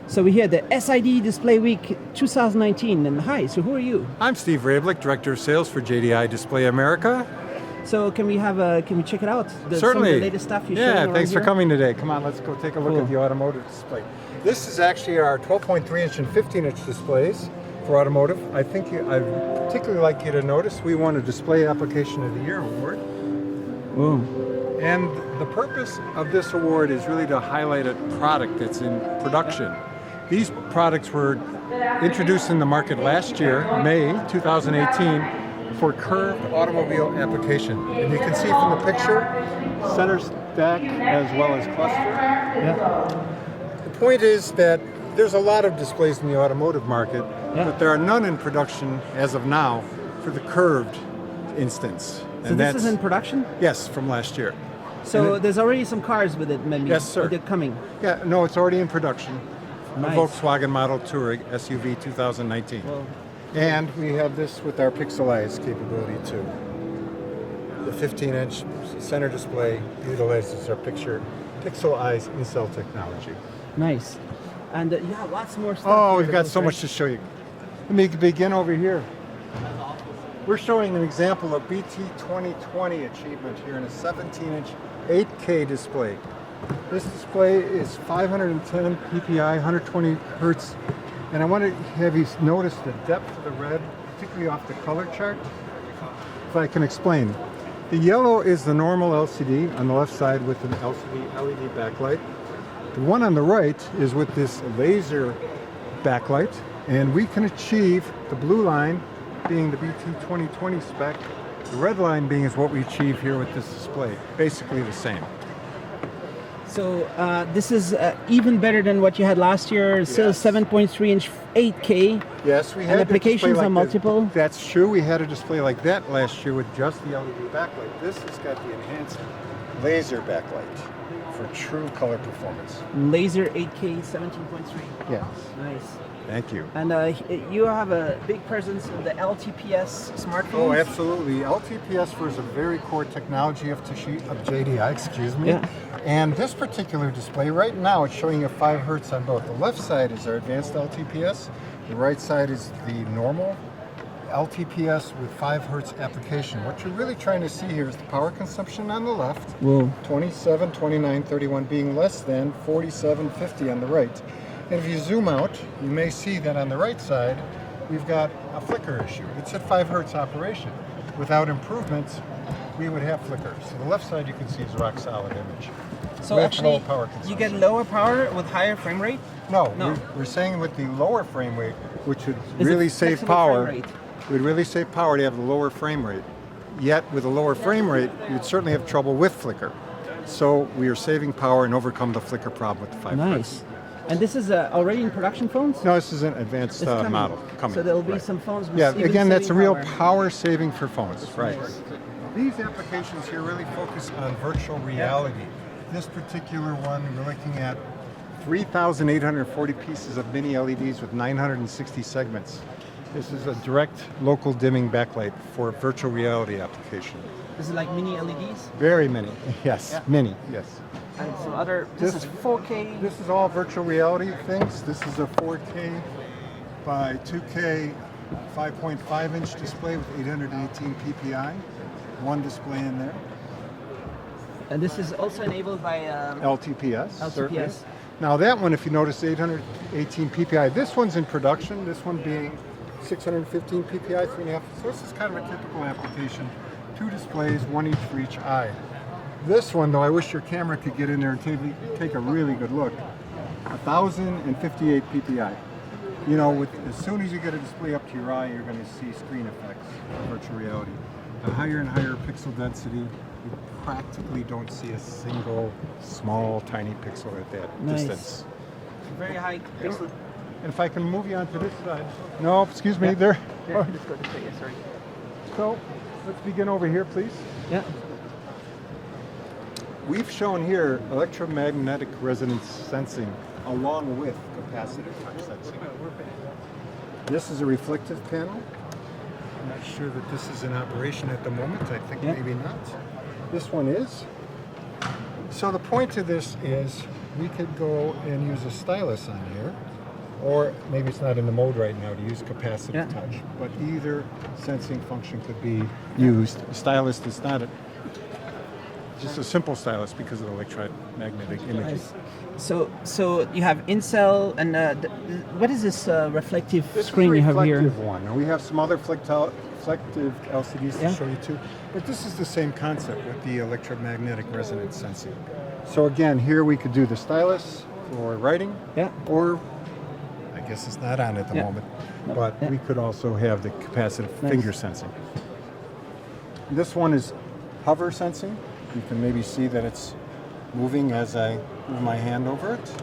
So we're here at the SID Display Week 2019, and hi, so who are you? I'm Steve Rablick, Director of Sales for JDI Display America. So can we check it out? Certainly. Some of the latest stuff you're showing around thanks for here? coming today. Come on, let's go take a look at the automotive display. This is actually our 12.3-inch and 15-inch displays for automotive. I think I'd particularly like you to notice we won a Display Application of the Year award. Whoa. And the purpose of this award is really to highlight a product that's in production. These products were introduced in the market last year, May 2018, for curved automobile application. And you can see from the picture, center stack as well as cluster. Yeah. The point is that there's a lot of displays in the automotive market, but there are none in production as of now for the curved instance. So this is in production? Yes, from last year. So there's already some cars with it, maybe? Yes, sir. Or they're coming? Yeah, no, it's already in production. Nice. A Volkswagen Model Touareg SUV 2019. Well, and we have this with our Pixel Eyes capability too. The 15-inch center display utilizes our Pixel Eyes in-cell technology. nice. And yeah, lots more stuff. Oh, here we've that got goes so right- much to show you. Let me begin over here. We're showing an example of BT 2020 achievement here in a 17-inch 8K display. This display is 510 ppi, 120 hertz, and I want to have you notice the depth of the red, particularly off the color chart. If I can explain. The yellow is the normal LCD on the left side with an LCD LED backlight. The one on the right is with this laser backlight, and we can achieve the blue line being the BT 2020 spec, the red line being is what we achieve here with this display, basically the same. So this is even better than what you had last year. Still 7.3-inch 8K. Yes, we had And a applications display like are multiple? That's true. We had a display like that last year with just the LED backlight. This has got the enhanced laser backlight for true color performance. Laser 8K 17.3. Yes. Nice. Thank you. And you have a big presence of the LTPS smartphones. Oh, absolutely. LTPS is a very core technology of JDI, excuse me. Yeah. And this particular display, right now, it's showing you 5 hertz on both. The left side is our advanced LTPS. The right side is the normal LTPS with 5 hertz application. What you're really trying to see here is the power consumption on the left, Whoa. 27, 29, 31 being less than 47, 50 on the right. And if you zoom out, you may see that on the right side, we've got a flicker issue. It's at 5 hertz operation. Without improvements, we would have flickers. So the left side you can see is a rock solid image. So With actually, low power consumption. you get lower power with higher frame rate? No, No. We're saying with the lower frame rate, which would Is it really save flexible power, frame rate? would really save power to have the lower frame rate. Yet with a lower frame rate, you'd certainly have trouble with flicker. So we are saving power and overcome the flicker problem with the 5 hertz. Nice. And this is already in production phones? No, this is an advanced It's coming. model coming. So there'll be right. some phones with Yeah, even again, that's a saving real power. power saving for phones, right? Nice. These applications here really focus on virtual reality. This particular one, we're looking at 3,840 pieces of mini LEDs with 960 segments. This is a direct local dimming backlight for a virtual reality application. This is like mini LEDs? Very many, yes, Yeah. many, yes. And some other, this is 4K. This is all virtual reality things. This is a 4K by 2K 5.5-inch display with 818 ppi. One display in there. And this is also enabled by LTPS. certainly. LTPS. Now that one, if you notice, 818 ppi. This one's in production. This one being 615 ppi, 3.5. So this is kind of a typical application. 2 displays, 1 each for each eye. This one, though, I wish your camera could get in there and take a really good look. 1,058 ppi. You know, as soon as you get a display up to your eye, you're going to see screen effects of virtual reality. A higher and higher pixel density, you practically don't see a single small, tiny pixel at that Nice. distance. Very high pixel. And if I can move you onto this side. No, excuse me, there. Yeah, let's go this way, yeah, sorry. So, let's begin over here, please. Yeah. We've shown here electromagnetic resonance sensing along with capacitive touch sensing. This is a reflective panel. I'm not sure that this is in operation at the moment. I think maybe not. This one is. So the point of this is we could go and use a stylus on here, or maybe it's not in the mode right now to use capacitive touch, but either sensing function could be used. A stylus is not just a simple stylus because of electromagnetic images. Nice. So you have in-cell, and what is this reflective screen you have here? This is a reflective one. And we have some other reflective LCDs to show you too. But this is the same concept with the electromagnetic resonance sensing. So again, here we could do the stylus for writing, or I guess it's not on at the moment, but we could also have the capacitive finger sensing. This one is hover sensing. You can maybe see that it's moving as I move my hand over it.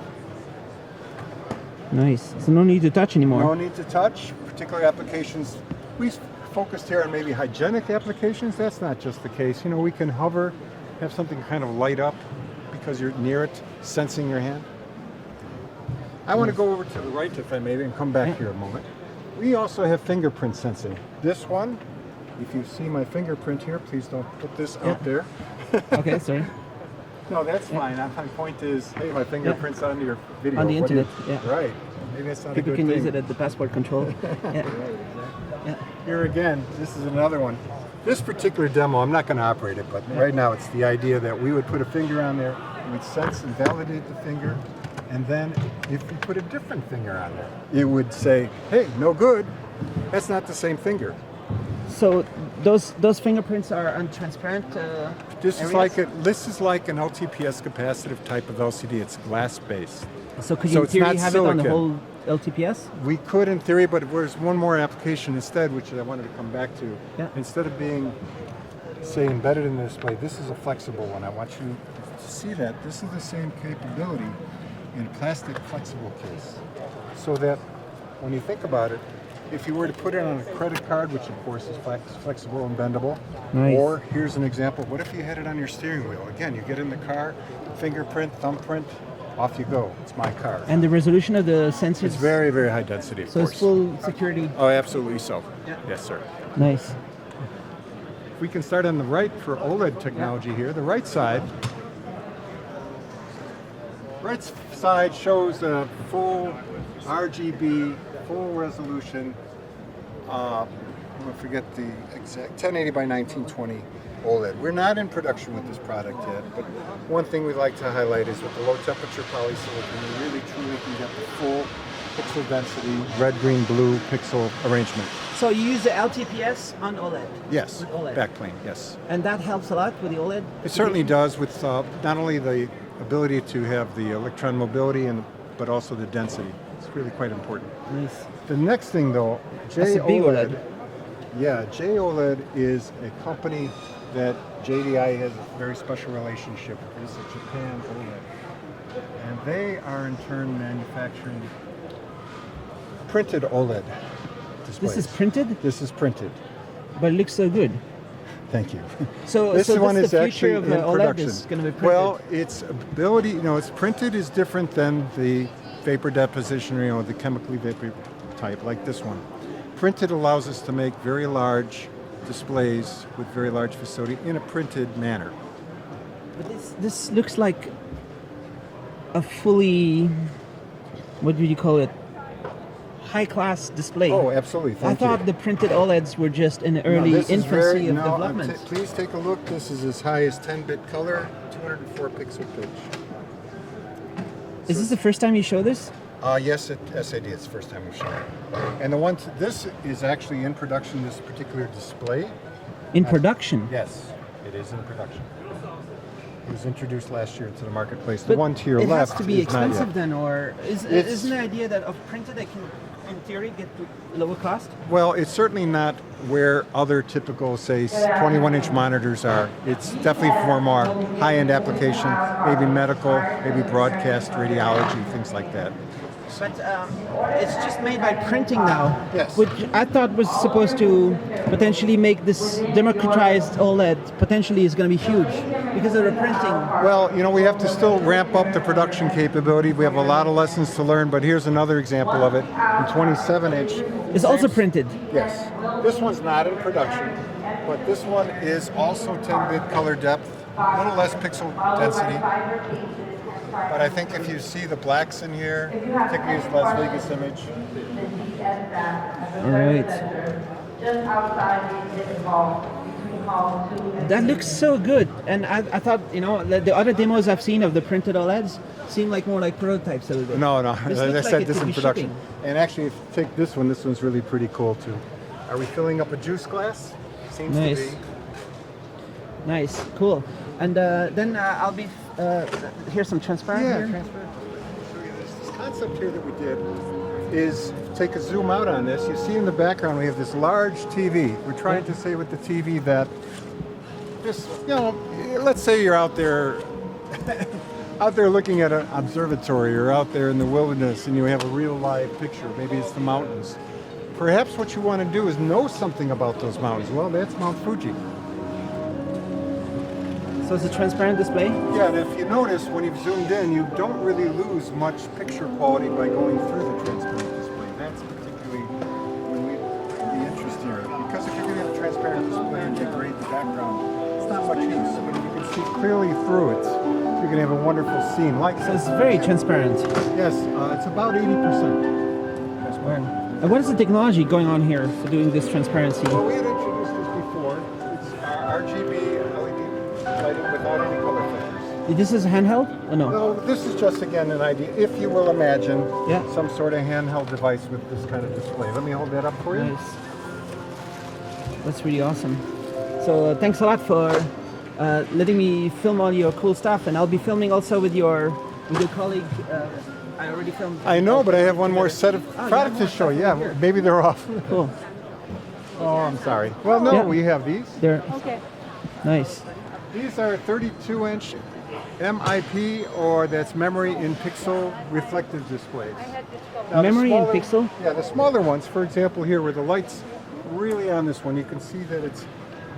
Nice. So no need to touch anymore. No need to touch. Particular applications. We focused here on maybe hygienic applications. That's not just the case. You know, we can hover, have something kind of light up because you're near it, sensing your hand. I want to go over to the right, if I may, and come back here a moment. We also have fingerprint sensing. This one, if you see my fingerprint here, please don't put this out there. Okay, sorry. No, that's fine. My point is, hey, my fingerprint's on your video. On the internet, Right. Maybe that's not People a good can thing. use it at the passport control. Right, exactly. Here again, this is another one. This particular demo, I'm not going to operate it, but right now it's the idea that we would put a finger on there, we'd sense and validate the finger, and then if we put a different finger on there, it would say, hey, no good. That's not the same finger. So those fingerprints are untransparent. This is like an LTPS capacitive type of LCD. It's glass based. So could you in theory have it on the whole LTPS? We could in theory, but there's one more application instead, which I wanted to come back to. Instead of being, say, embedded in the display, this is a flexible one. I want you to see that this is the same capability in a plastic flexible case. So that when you think about it, if you were to put it on a credit card, which of course is flexible and bendable, or here's an example, what if you had it on your steering wheel? Again, you get in the car, fingerprint, thumbprint, off you go. It's my car. And the resolution of the sensors? It's very, very high density, of course. It's full security? Oh, absolutely so. Yes, sir. Nice. We can start on the right for OLED technology here. The right side shows a full RGB, full resolution, I'm going to forget the exact, 1080 by 1920 OLED. We're not in production with this product yet, but one thing we like to highlight is with the low temperature polysilicon, you really truly can get the full pixel density, red, green, blue pixel arrangement. So you use the LTPS on OLED? Yes, with OLED. backplane, yes. And that helps a lot with the OLED? It certainly does with not only the ability to have the electron mobility, but also the density. It's really quite important. Nice. The next thing though, JOLED. Yeah, JOLED is a company that JDI has a very special relationship with. This is Japan OLED. And they are in turn manufacturing printed OLED displays. This is printed? This is printed. But it looks so good. Thank you. So this one is the actually future of in OLED production. is going to be printed? Well, its ability, it's printed is different than the vapor deposition, the chemically vapor type, like this one. Printed allows us to make very large displays with very large facility in a printed manner. But this looks like a fully, what do you call it, high-class display. Oh, absolutely. Thank you. I thought the printed OLEDs were just in the early infancy of development. Please take a look. This is as high as 10-bit color, 204 pixel pitch. Is this the first time you show this? Yes, at SID, it's the first time we've shown it. And this is actually in production, this particular display. In production? Yes, it is in production. It was introduced last year into the marketplace. But the one to your left it has to be is not expensive yet. then, or isn't the idea that of printed they can, in theory, get to lower cost? Well, it's certainly not where other typical, say, 21-inch monitors are. It's definitely for more high-end application, maybe medical, maybe broadcast, radiology, things like that. But it's just made by printing now, Yes. which I thought was supposed to potentially make this democratized OLED potentially is going to be huge because of the printing. Well, we have to still ramp up the production capability. We have a lot of lessons to learn, but here's another example of it. In 27-inch. It's also printed. Yes. This one's not in production, but this one is also 10-bit color depth, a little less pixel density. But I think if you see the blacks in here, particularly this Las Vegas image. All right. That looks so good. And I thought, you know, the other demos I've seen of the printed OLEDs seem like more like prototypes a little bit. No, This as I looks said, like this it could in be production. shipping. And actually, if you take this one's really pretty cool too. Are we filling up a juice glass? Seems Nice. to be. Nice, cool. And then I'll be, here's some transparent Yeah, here. transparent. Show you this concept here that we did is take a zoom out on this. You see in the background we have this large TV. We're trying to say with the TV that just, you know, let's say you're out there out there looking at an observatory or out there in the wilderness and you have a real live picture. Maybe it's the mountains. Perhaps what you want to do is know something about those mountains. Well, that's Mount Fuji. So it's a transparent display? Yeah, and if you notice, when you've zoomed in, you don't really lose much picture quality by going through the transparent display. That's particularly the interest here. Because if you're going to have a transparent display and decorate the background, it's not much use. But if you can see clearly through it, you're going to have a wonderful scene. Like So it's very transparent. yes, it's about 80%. That's Wow. And what is the technology going on here for doing this transparency? Well, we had introduced this before. It's RGB LED lighting without any color filters. This is handheld? Oh, no. No, this is just again an idea. If you will imagine Yeah. some sort of handheld device with this kind of display. Let me hold that up for you. Nice. That's really awesome. So thanks a lot for letting me film all your cool stuff, and I'll be filming also with your colleague. I already filmed. I know, but I have one more set of Oh, you product have to show. more Yeah, stuff here. maybe they're off. Cool. Oh, I'm sorry. Well, no, Yeah. we have these. There. Okay. Nice. These are 32-inch MIP, or that's memory in pixel reflective displays. Now, the Memory in smaller- pixel? Yeah, the smaller ones, for example, here where the light's really on this one, you can see that it's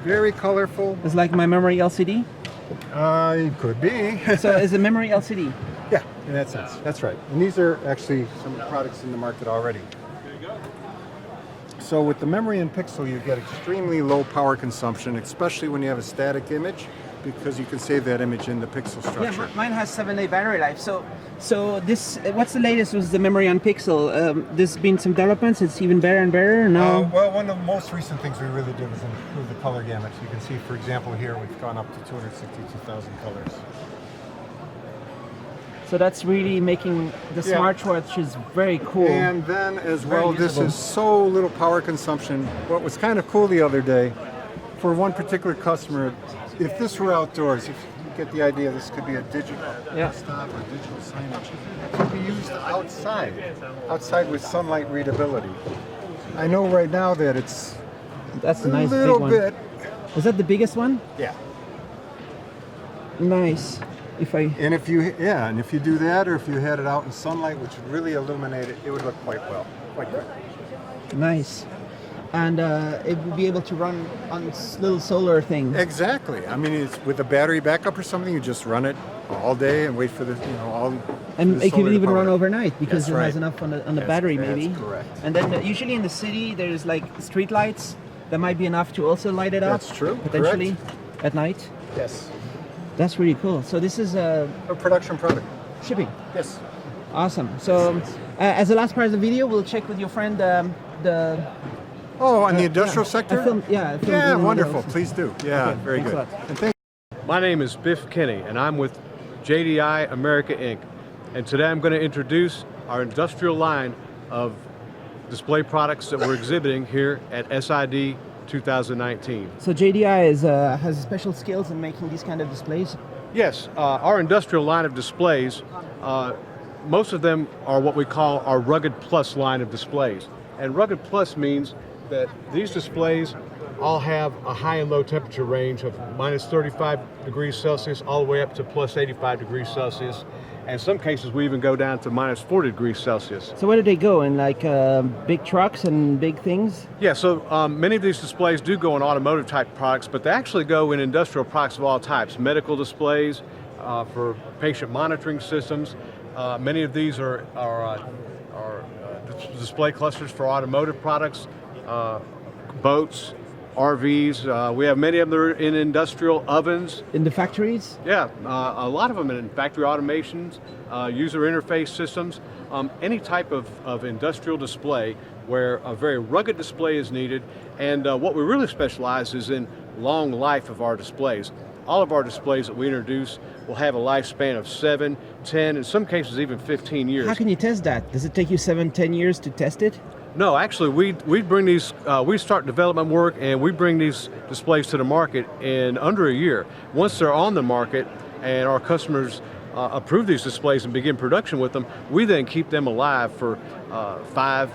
very colorful. It's like my memory LCD. It could be. So it's a memory LCD. Yeah, in that sense. That's right. And these are actually some products in the market already. So with the memory in pixel, you get extremely low power consumption, especially when you have a static image, because you can save that image in the pixel Yeah, structure. mine has 7-day battery life. So this, what's the latest with the memory on pixel? There's been some developments. It's even better and better now. Well, one of the most recent things we really did was improve the color gamut. You can see, for example, here we've gone up to 262,000 colors. So that's really making the Yeah. smartwatches very cool. And then as well, Very this usable. is so little power consumption. What was kind of cool the other day, for one particular customer, if this were outdoors, if you get the idea, this could be a digital Yeah. stop or digital signage. It could be used outside with sunlight readability. I know right now that it's That's a a nice big little one. bit. Is that the biggest one? Yeah. Nice. If I And if you do that, or if you had it out in sunlight, which would really illuminate it, it would look quite well, quite good. nice, and it will be able to run on little solar thing. Exactly. I mean, it's with a battery backup or something. You just run it all day and wait for the, And the it could solar to even power run it. overnight because That's it has right. enough on the That's- battery, that's maybe. correct. And then usually in the city, there's like street lights that might be enough to also light it up. That's true, Potentially at night. Yes. That's really cool. So this is A production product. shipping. Yes. Awesome. So as the last part of the video, we'll check with your friend the. Oh, on the industrial yeah, sector? I filmed yeah, doing wonderful. videos. Please do. Yeah, Okay, very thanks good. a lot. And thank My name is Biff Kinney, and I'm with JDI America Inc. And today I'm going to introduce our industrial line of display products that we're exhibiting here at SID 2019. So JDI has special skills in making these kind of displays. Yes, our industrial line of displays, most of them are what we call our Rugged Plus line of displays. And Rugged Plus means that these displays all have a high and low temperature range of minus 35 degrees Celsius all the way up to plus 85 degrees Celsius. And in some cases we even go down to minus 40 degrees Celsius. So where do they go? In like big trucks and big things? Yeah, so many of these displays do go in automotive type products, but they actually go in industrial products of all types. Medical displays for patient monitoring systems. Many of these are display clusters for automotive products, boats, RVs. We have many of them that are in industrial ovens. In the factories? Yeah, a lot of them in factory automations, user interface systems, any type of industrial display where a very rugged display is needed. And what we really specialize is in long life of our displays. All of our displays that we introduce will have a lifespan of 7, 10, in some cases even 15 years. How can you test that? Does it take you 7, 10 years to test it? No, actually, we bring these. We start development work, and we bring these displays to the market in under a year. Once they're on the market, and our customers approve these displays and begin production with them, we then keep them alive for 5,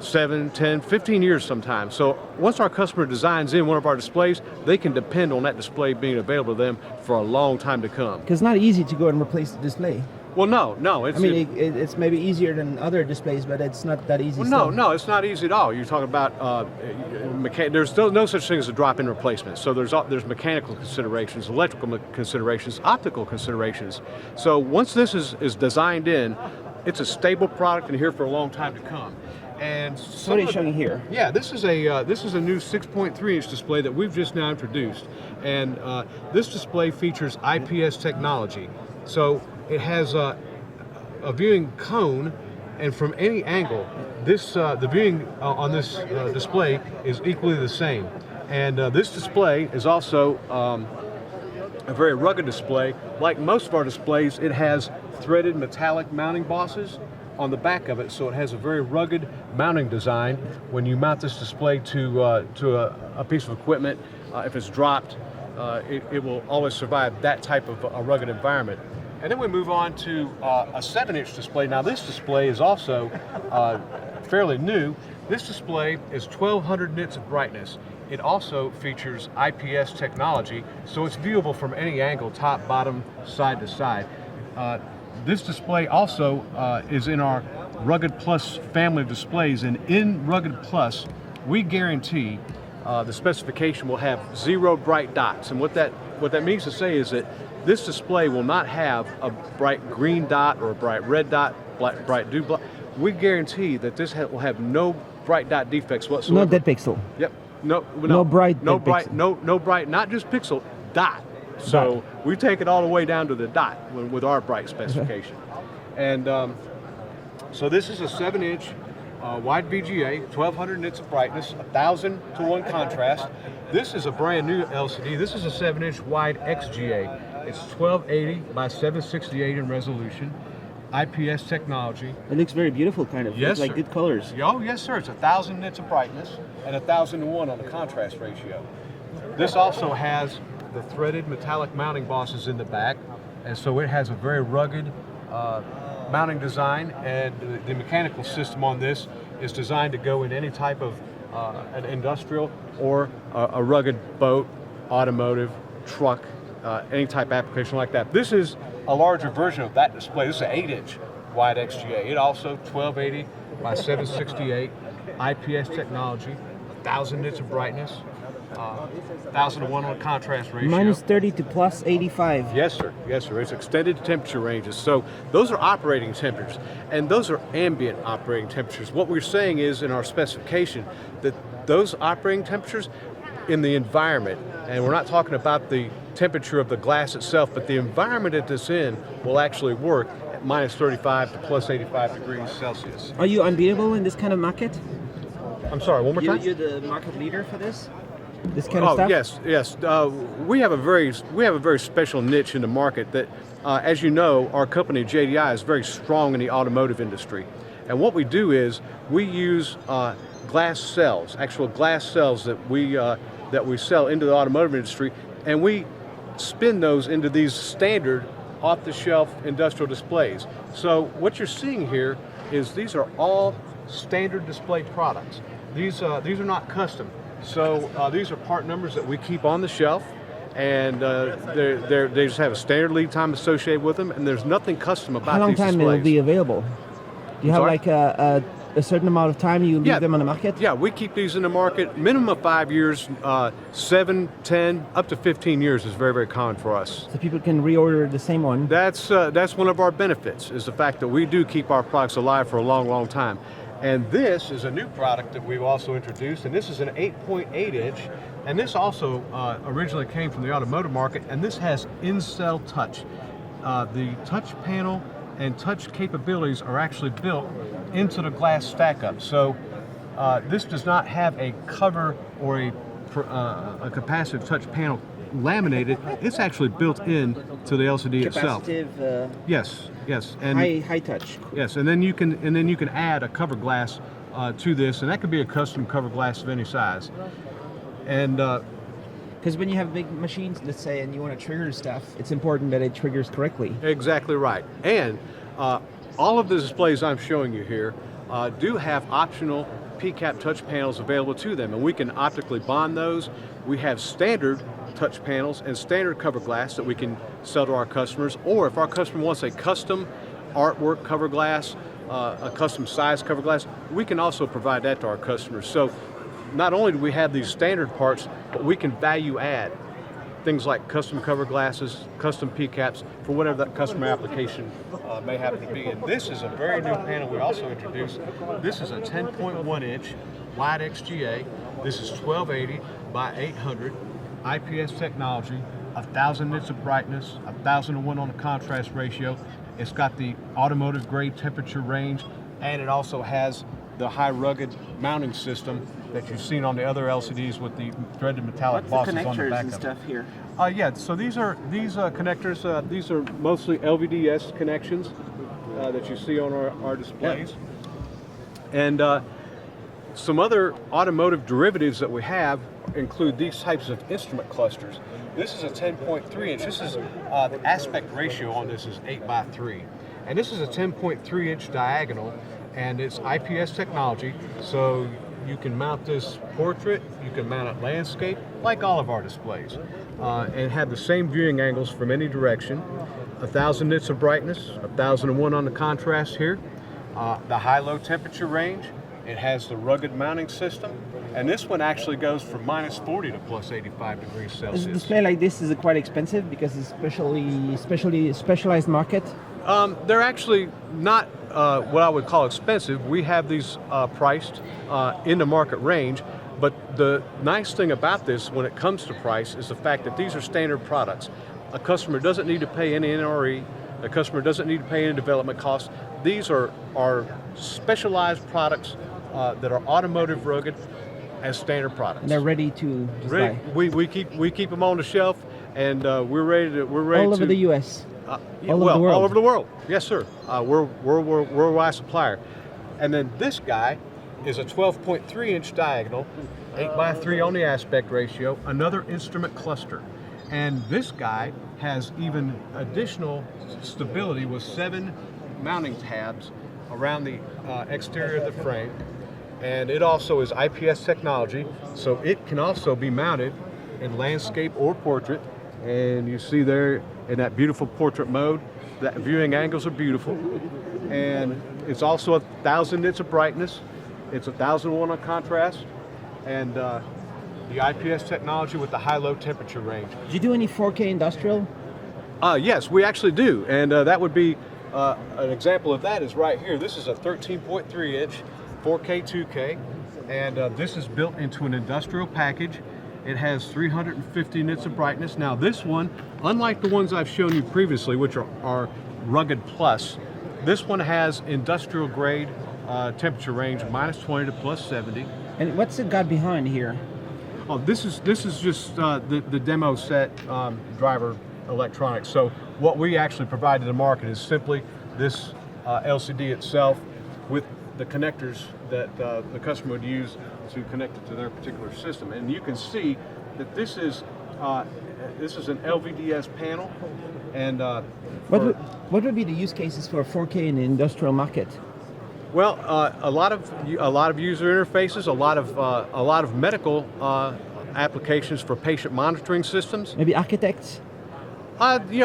7, 10, 15 years sometimes. So once our customer designs in one of our displays, they can depend on that display being available to them for a long time to come. Because it's not easy to go and replace the display. Well, no. It's, I mean, it's maybe easier than other displays, but it's not that easy. Well, no, it's not easy at all. You're talking about there's no such thing as a drop-in replacement. So there's mechanical considerations, electrical considerations, optical considerations. So once this is designed in, it's a stable product and here for a long time to come. And what are you showing here? Yeah, this is a new 6.3-inch display that we've just now introduced, and this display features IPS technology. So it has a viewing cone, and from any angle, the viewing on this display is equally the same. And this display is also a very rugged display. Like most of our displays, it has threaded metallic mounting bosses on the back of it, so it has a very rugged mounting design. When you mount this display to a piece of equipment, if it's dropped, it will always survive that type of a rugged environment. And then we move on to a 7-inch display. Now this display is also fairly new. This display is 1200 nits of brightness. It also features IPS technology, so it's viewable from any angle, top, bottom, side to side. This display also is in our Rugged Plus family of displays, and in Rugged Plus, we guarantee the specification will have 0 bright dots. And what that means to say is that this display will not have a bright green dot or a bright red dot, bright blue. We guarantee that this will have no bright dot defects whatsoever. No dead pixel. Yep. No bright. No bright. No bright. Not just pixel. Dot. So we take it all the way down to the dot with our bright specification. And so this is a 7-inch wide VGA, 1200 nits of brightness, 1000 to 1 contrast. This is a brand new LCD. This is a 7-inch wide XGA. It's 1280 by 768 in resolution. IPS technology. It looks very beautiful, kind of. Yes, it's like sir. good colors. Oh, yes, sir. It's 1000 nits of brightness and 1000 to 1 on the contrast ratio. This also has the threaded metallic mounting bosses in the back, and so it has a very rugged mounting design, and the mechanical system on this is designed to go in any type of an industrial or a rugged boat, automotive, truck, any type application like that. This is a larger version of that display. This is an 8-inch wide XGA. It also 1280 by 768, IPS technology, 1000 nits of brightness, 1000 to 1 on a contrast ratio. Minus 30 to plus 85. Yes, sir. Yes, sir. It's extended temperature ranges. So those are operating temperatures, and those are ambient operating temperatures. What we're saying is in our specification that those operating temperatures in the environment, and we're not talking about the temperature of the glass itself, but the environment that it's in will actually work at minus 35 to plus 85 degrees Celsius. Are you unbeatable in this kind of market? I'm sorry, one more time? You're the market leader for this? This kind of stuff? Yes. We have a very special niche in the market that, as you know, our company JDI is very strong in the automotive industry. And what we do is we use glass cells, actual glass cells that we sell into the automotive industry, and we spin those into these standard off-the-shelf industrial displays. So what you're seeing here is these are all standard display products. These are not custom. So these are part numbers that we keep on the shelf, and they just have a standard lead time associated with them, and there's nothing custom about these displays. How long time will it be available? Do you have like a certain amount of time you leave them on the market? Yeah, we keep these in the market minimum of 5 years, 7, 10, up to 15 years is very, very common for us. So people can reorder the same one? That's one of our benefits, is the fact that we do keep our products alive for a long, long time. And this is a new product that we've also introduced, and this is an 8.8 inch, and this also originally came from the automotive market, and this has in-cell touch. The touch panel and touch capabilities are actually built into the glass stack-up. So this does not have a cover or a capacitive touch panel laminated. It's actually built in to the LCD itself. Capacitive. Yes, and High touch. yes, and then you can add a cover glass to this, and that could be a custom cover glass of any size. And Because when you have big machines, let's say, and you want to trigger stuff, it's important that it triggers correctly. exactly right. And all of the displays I'm showing you here do have optional PCAP touch panels available to them, and we can optically bond those. We have standard touch panels and standard cover glass that we can sell to our customers, or if our customer wants a custom artwork cover glass, a custom size cover glass, we can also provide that to our customers. So not only do we have these standard parts, but we can value add things like custom cover glasses, custom PCAPs for whatever that customer application may happen to be. And this is a very new panel we also introduced. This is a 10.1 inch wide XGA. This is 1280 by 800, IPS technology, 1,000 nits of brightness, 1,001 on the contrast ratio. It's got the automotive grade temperature range, and it also has the high rugged mounting system that you've seen on the other LCDs with the threaded metallic bosses on the back and of it. stuff here? Yeah, so these connectors, these are mostly LVDS connections that you see on our displays. And some other automotive derivatives that we have include these types of instrument clusters. This is a 10.3 inch. This is the aspect ratio on this is 8:3. And this is a 10.3 inch diagonal, and it's IPS technology, so you can mount this portrait, you can mount it landscape, like all of our displays, and have the same viewing angles from any direction. 1,000 nits of brightness, 1,001 on the contrast here. The high-low temperature range. It has the rugged mounting system, and this one actually goes from -40 to +85 degrees Celsius. A display like this is quite expensive because it's specialized market. They're actually not what I would call expensive. We have these priced in the market range, but the nice thing about this when it comes to price is the fact that these are standard products. A customer doesn't need to pay any NRE. The customer doesn't need to pay any development costs. These are specialized products that are automotive rugged as standard products. And they're ready to just buy. We keep them on the shelf, and we're ready to All over the U.S. all over the world. all over the world. Yes, sir. We're a worldwide supplier. And then this guy is a 12.3 inch diagonal, 8:3 on the aspect ratio, another instrument cluster. And this guy has even additional stability with 7 mounting tabs around the exterior of the frame. And it also is IPS technology, so it can also be mounted in landscape or portrait. And you see there in that beautiful portrait mode, that viewing angles are beautiful. And it's also 1,000 nits of brightness. It's 1,001 on contrast. And the IPS technology with the high-low temperature range. Do you do any 4K industrial? Yes, we actually do. And that would be an example of that is right here. This is a 13.3 inch 4K 2K. And this is built into an industrial package. It has 350 nits of brightness. Now this one, unlike the ones I've shown you previously, which are rugged plus, this one has industrial grade temperature range -20 to +70. And what's it got behind here? Oh, this is just the demo set driver electronics. So what we actually provide to the market is simply this LCD itself with the connectors that the customer would use to connect it to their particular system. And you can see that this is an LVDS panel. And what would be the use cases for 4K in the industrial market? Well, a lot of user interfaces, a lot of medical applications for patient monitoring systems. Maybe architects?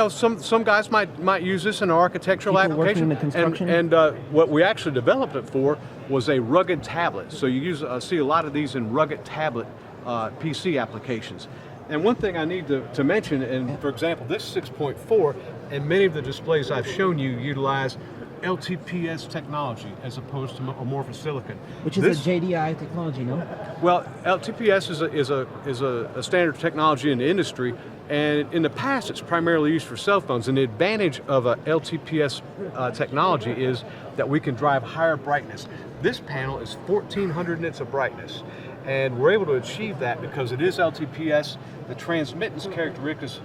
Some guys might use this in an architectural People working application. in the construction? And what we actually developed it for was a rugged tablet. So you see a lot of these in rugged tablet PC applications. And one thing I need to mention, and for example, this 6.4 and many of the displays I've shown you utilize LTPS technology as opposed to amorphous silicon. Which is a JDI technology, no? Well, LTPS is a standard technology in the industry, and in the past it's primarily used for cell phones. And the advantage of a LTPS technology is that we can drive higher brightness. This panel is 1400 nits of brightness, and we're able to achieve that because it is LTPS. The transmittance characteristics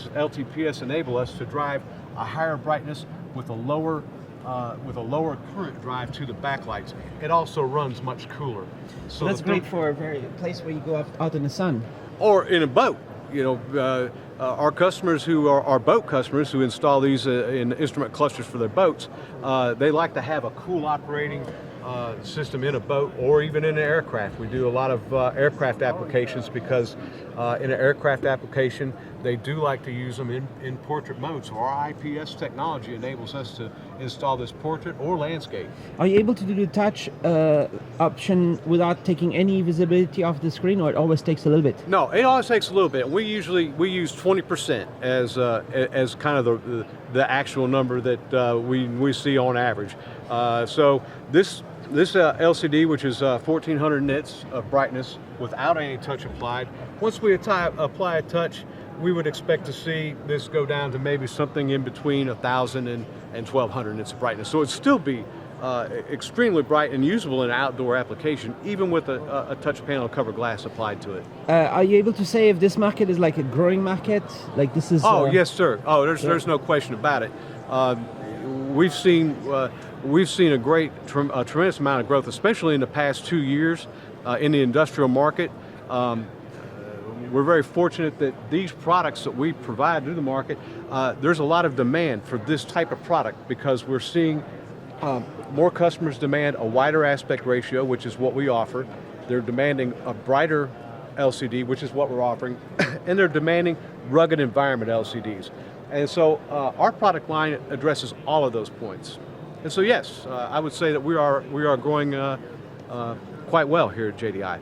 of LTPS enable us to drive a higher brightness with a lower current drive to the backlights. It also runs much cooler. So that's great for a place where you go out in the sun. Or in a boat. You know, our customers who are our boat customers who install these in instrument clusters for their boats, they like to have a cool operating system in a boat or even in an aircraft. We do a lot of aircraft applications because in an aircraft application they do like to use them in portrait mode. So our IPS technology enables us to install this portrait or landscape. Are you able to do the touch option without taking any visibility off the screen, or it always takes a little bit? No, it always takes a little bit. We use 20% as kind of the actual number that we see on average. So this LCD, which is 1400 nits of brightness without any touch applied, once we apply a touch, we would expect to see this go down to maybe something in between 1000 and 1200 nits of brightness. So it'd still be extremely bright and usable in an outdoor application, even with a touch panel cover glass applied to it. Are you able to say if this market is like a growing market? Like this is? Oh, yes, sir. Oh, there's no question about it. We've seen a tremendous amount of growth, especially in the past 2 years in the industrial market. We're very fortunate that these products that we provide to the market, there's a lot of demand for this type of product because we're seeing more customers demand a wider aspect ratio, which is what we offer. They're demanding a brighter LCD, which is what we're offering, and they're demanding rugged environment LCDs. And so our product line addresses all of those points. And so yes, I would say that we are growing quite well here at JDI.